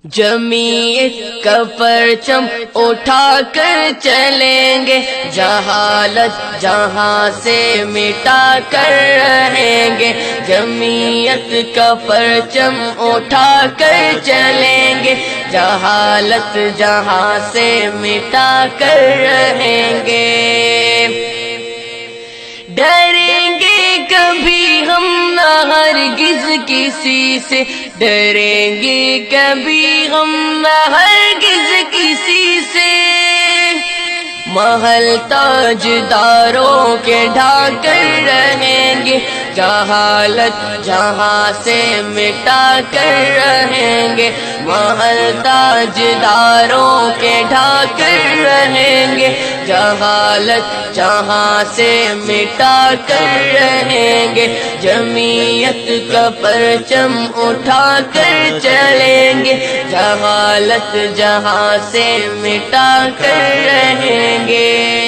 جمعیت کا پرچم اٹھا کر چلیں گے، جہالت جہاں سے مٹا کر رہیں گے۔ جمعیت کا پرچم اٹھا کر چلیں گے، جہالت جہاں سے مٹا کر رہیں گے۔ ڈریں گے کبھی ہم نہ ہرگز کسی سے، ڈریں گے کبھی ہم نہ ہرگز کسی سے۔ محل تاجداروں کے ڈھا کر رہیں گے، جہالت جہاں سے مٹا کر رہیں گے۔ محل تاجداروں کے ڈھا کر رہیں گے، جہالت جہاں سے مٹا کر رہیں گے۔ جمعیت کا پرچم اٹھا کر چلیں گے، جہالت جہاں سے مٹا کر رہیں گے۔